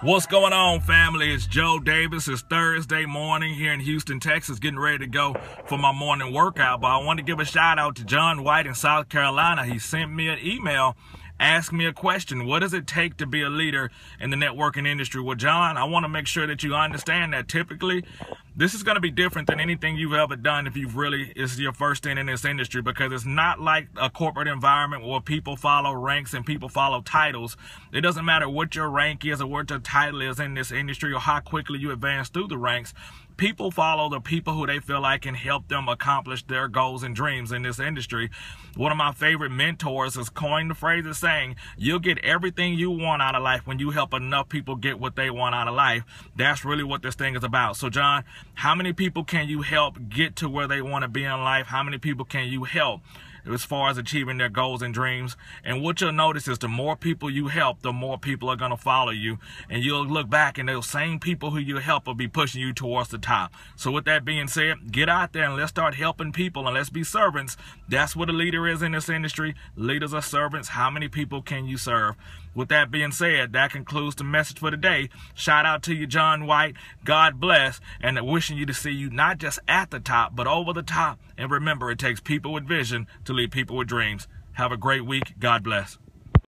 What's going on, family? It's Joe Davis. It's Thursday morning here in Houston, Texas, getting ready to go for my morning workout. But I want to give a shout out to John White in South Carolina. He sent me an email, asked me a question. What does it take to be a leader in the networking industry? Well, John, I want to make sure that you understand that typically this is going to be different than anything you've ever done if you've really, it's your first thing in this industry, because it's not like a corporate environment where people follow ranks and people follow titles. It doesn't matter what your rank is or what your title is in this industry or how quickly you advance through the ranks. People follow the people who they feel like can help them accomplish their goals and dreams in this industry. One of my favorite mentors has coined the phrase of saying, you'll get everything you want out of life when you help enough people get what they want out of life. That's really what this thing is about. So, John, how many people can you help get to where they want to be in life? How many people can you help as far as achieving their goals and dreams? And what you'll notice is the more people you help, the more people are going to follow you. And you'll look back and those same people who you help will be pushing you towards the top. So with that being said, get out there and let's start helping people and let's be servants. That's what a leader is in this industry. Leaders are servants. How many people can you serve? With that being said, that concludes the message for today. Shout out to you, John White. God bless. And wishing you to see you not just at the top, but over the top. And remember, it takes people with vision to lead people with dreams. Have a great week. God bless.